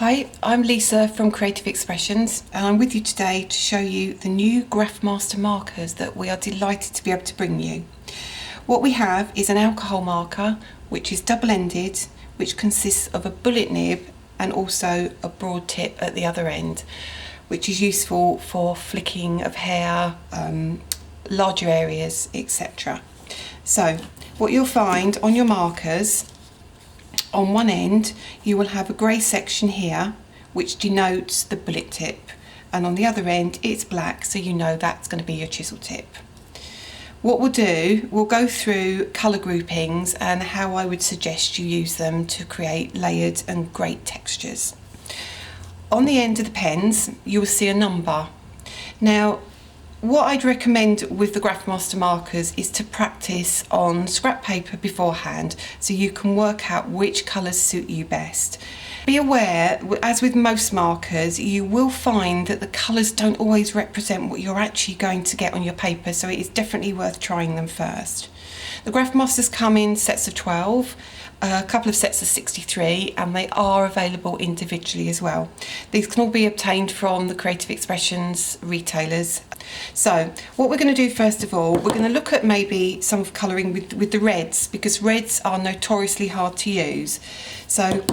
Hi, I'm Lisa from Creative Expressions and I'm with you today to show you the new Graphmaster markers that we are delighted to be able to bring you. What we have is an alcohol marker which is double-ended, which consists of a bullet nib and also a broad tip at the other end, which is useful for flicking of hair, larger areas, etc. So what you'll find on your markers, on one end you will have a grey section here which denotes the bullet tip, and on the other end it's black, so you know that's going to be your chisel tip. What we'll do, we'll go through colour groupings and how I would suggest you use them to create layered and great textures. On the end of the pens you will see a number. Now what I'd recommend with the Graphmaster markers is to practice on scrap paper beforehand so you can work out which colours suit you best. Be aware, as with most markers, you will find that the colours don't always represent what you're actually going to get on your paper, so it is definitely worth trying them first. The Graphmasters come in sets of 12, a couple of sets of 63, and they are available individually as well. These can all be obtained from the Creative Expressions retailers. So what we're going to do first of all, we're going to look at maybe some colouring with the reds, because reds are notoriously hard to use. So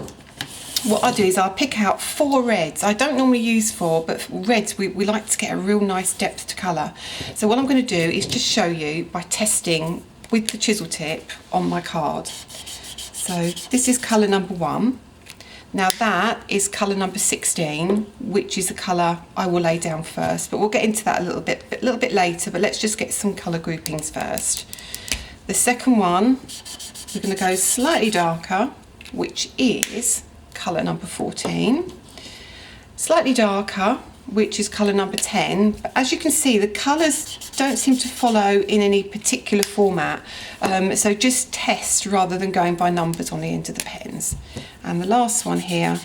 what I'll do is I'll pick out 4 reds. I don't normally use 4, but reds we like to get a real nice depth to colour. So what I'm going to do is just show you by testing with the chisel tip on my card. So this is colour number 1. Now that is colour number 16, which is the colour I will lay down first, but we'll get into that a little bit later, but let's just get some colour groupings first. The second one, we're going to go slightly darker, which is colour number 14. Slightly darker, which is colour number 10. But as you can see, the colours don't seem to follow in any particular format, so just test rather than going by numbers on the end of the pens. And the last one here,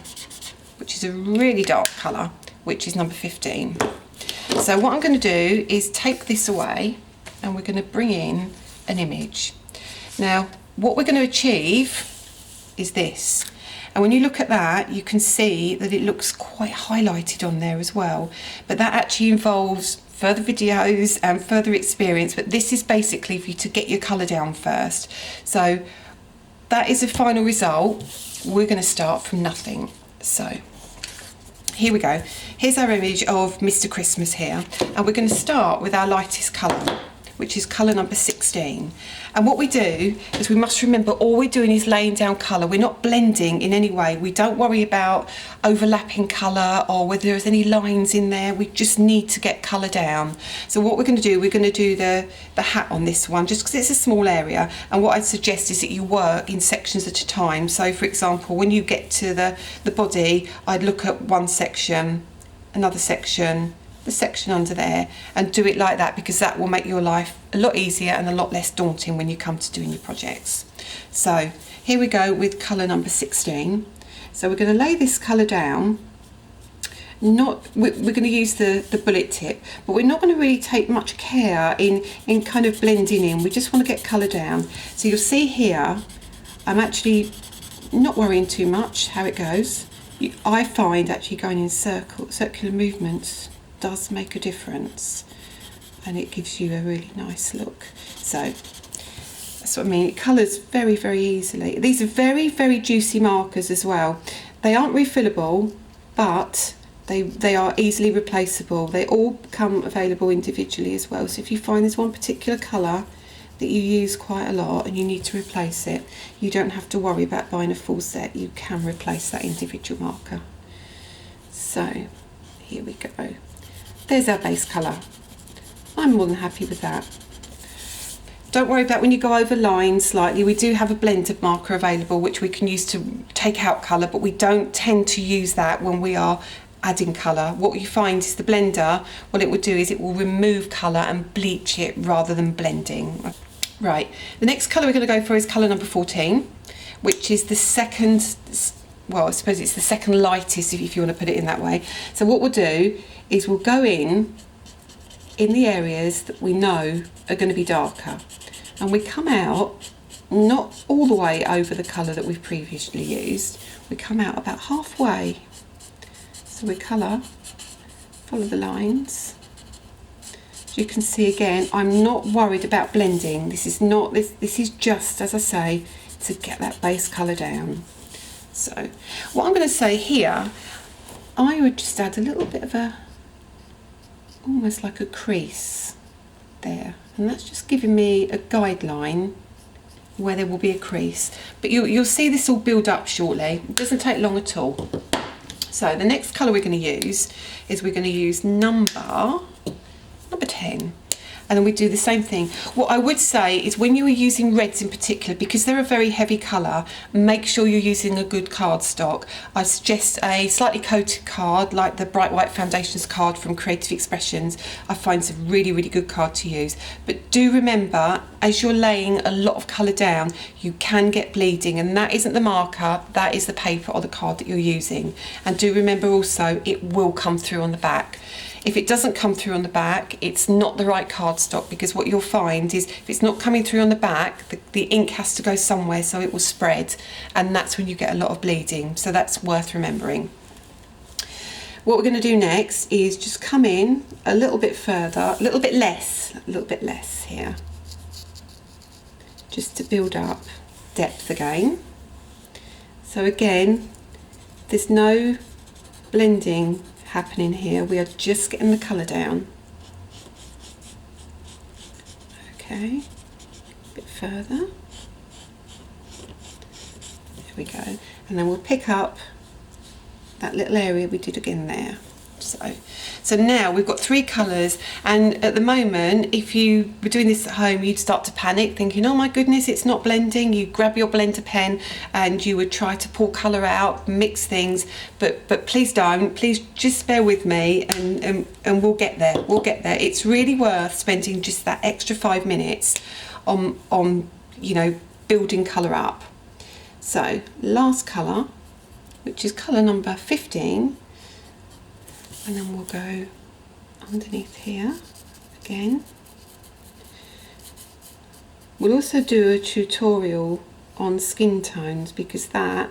which is a really dark colour, which is number 15. So what I'm going to do is take this away and we're going to bring in an image. Now what we're going to achieve is this. And when you look at that, you can see that it looks quite highlighted on there as well. But that actually involves further videos and further experience. But this is basically for you to get your colour down first. So that is the final result. We're going to start from nothing. So here we go. Here's our image of Mr. Christmas here. And we're going to start with our lightest colour, which is colour number 16. And what we do is we must remember all we're doing is laying down colour. We're not blending in any way. We don't worry about overlapping colour or whether there's any lines in there. We just need to get colour down. So what we're going to do, we're going to do the hat on this one, just because it's a small area. And what I'd suggest is that you work in sections at a time. So for example, when you get to the body, I'd look at one section, another section, the section under there, and do it like that, because that will make your life a lot easier and a lot less daunting when you come to doing your projects. So here we go with colour number 16. So we're going to lay this colour down. We're going to use the bullet tip, but we're not going to really take much care in kind of blending in. We just want to get colour down. So you'll see here I'm actually not worrying too much how it goes. I find actually going in circular movements does make a difference, and it gives you a really nice look. So that's what I mean. It colours very, very easily. These are very, very juicy markers as well. They aren't refillable, but they are easily replaceable. They all come available individually as well. So if you find there's one particular colour that you use quite a lot and you need to replace it, you don't have to worry about buying a full set. You can replace that individual marker. So here we go. There's our base colour. I'm more than happy with that. Don't worry about when you go over lines slightly. We do have a blended marker available which we can use to take out colour, but we don't tend to use that when we are adding colour. What you find is the blender, what it will do is it will remove colour and bleach it rather than blending. Right, the next colour we're going to go for is colour number 14, which is the second, well, I suppose it's the second lightest if you want to put it in that way. So what we'll do is we'll go in the areas that we know are going to be darker, and we come out not all the way over the colour that we've previously used. We come out about halfway So we colour, follow the lines. As you can see again, I'm not worried about blending. This is not, this is just, as I say, to get that base colour down. So what I'm going to say here, I would just add a little bit of a, almost like a crease there, and that's just giving me a guideline where there will be a crease, but you'll see this all build up shortly. It doesn't take long at all. So the next colour we're going to use is we're going to use number 10, and then we do the same thing. What I would say is when you are using reds in particular, because they're a very heavy colour, make sure you're using a good cardstock. I suggest a slightly coated card like the Bright White Foundations card from Creative Expressions. I find it's a really, really good card to use. But do remember, as you're laying a lot of colour down, you can get bleeding, and that isn't the marker, that is the paper or the card that you're using. And do remember also, it will come through on the back. If it doesn't come through on the back, it's not the right cardstock, because what you'll find is if it's not coming through on the back, the ink has to go somewhere so it will spread, and that's when you get a lot of bleeding. So that's worth remembering. What we're going to do next is just come in a little bit further, a little bit less here, just to build up depth again. So again, there's no blending happening here, we are just getting the colour down. Okay, a bit further, there we go, and then we'll pick up that little area we did again there. So now we've got 3 colours, and at the moment, if you were doing this at home, you'd start to panic thinking, oh my goodness, it's not blending. You grab your blender pen and you would try to pull colour out, mix things, but please don't. Please just bear with me, and we'll get there. We'll get there. It's really worth spending just that extra 5 minutes on you know, building colour up. So last colour, which is colour number 15. And then we'll go underneath here again. We'll also do a tutorial on skin tones, because that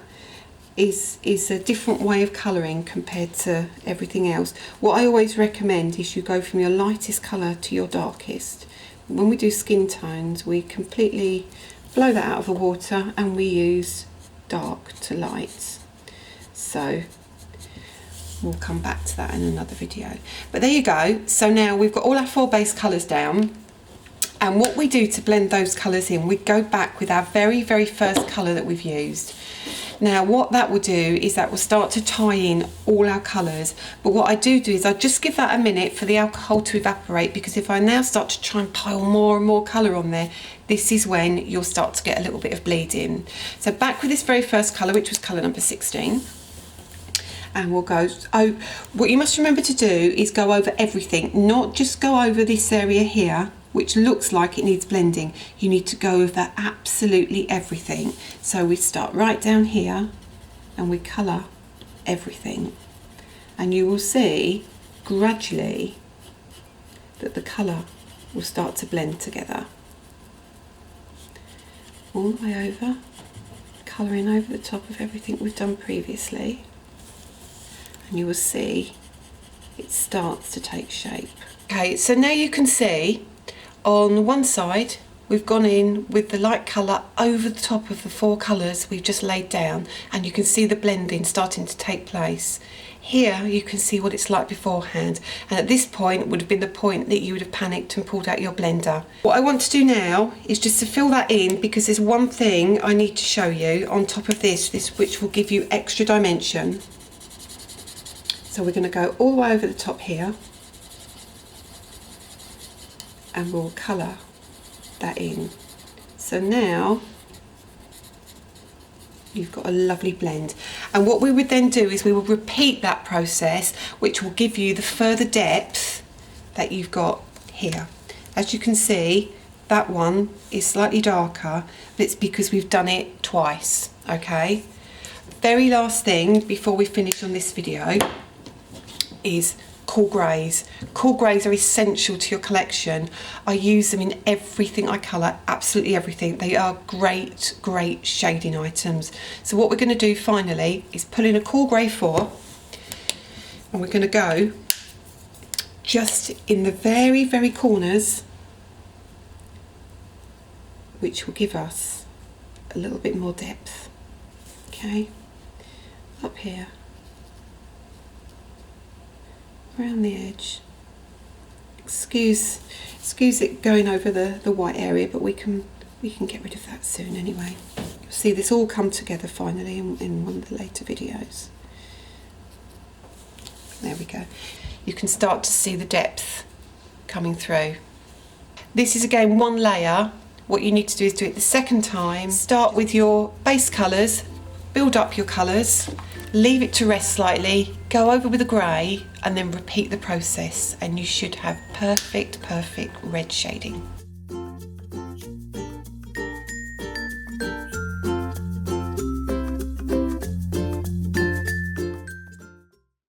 is a different way of colouring compared to everything else. What I always recommend is you go from your lightest colour to your darkest. When we do skin tones, we completely blow that out of the water and we use dark to light. So we'll come back to that in another video. But there you go. So now we've got all our 4 base colours down, and what we do to blend those colours in, we go back with our very, very first colour that we've used. Now what that will do is that will start to tie in all our colours, but what I do is I just give that a minute for the alcohol to evaporate, because if I now start to try and pile more and more colour on there, this is when you'll start to get a little bit of bleeding. So back with this very first colour, which was colour number 16. And we'll go, oh, what you must remember to do is go over everything, not just go over this area here, which looks like it needs blending. You need to go over absolutely everything. So we start right down here and we colour everything. And you will see gradually that the colour will start to blend together. All the way over, colouring over the top of everything we've done previously. And you will see it starts to take shape. Okay, so now you can see on one side we've gone in with the light colour over the top of the 4 colours we've just laid down, and you can see the blending starting to take place. Here you can see what it's like beforehand, and at this point would have been the point that you would have panicked and pulled out your blender. What I want to do now is just to fill that in, because there's one thing I need to show you on top of this which will give you extra dimension. So we're going to go all the way over the top here, and we'll colour that in. So now you've got a lovely blend, and what we would then do is we will repeat that process, which will give you the further depth that you've got here. As you can see, that one is slightly darker, but it's because we've done it twice. Okay, very last thing before we finish on this video is cool greys. Cool greys are essential to your collection. I use them in everything I colour, absolutely everything. They are great, great shading items. So what we're going to do finally is pull in a cool grey 4, And we're going to go just in the very, very corners, which will give us a little bit more depth. Okay, up here, around the edge. Excuse it going over the white area, but we can get rid of that soon anyway. You'll see this all come together finally in one of the later videos. There we go. You can start to see the depth coming through. This is again one layer. What you need to do is do it the second time. Start with your base colours, build up your colours, leave it to rest slightly, go over with a grey, and then repeat the process, and you should have perfect red shading.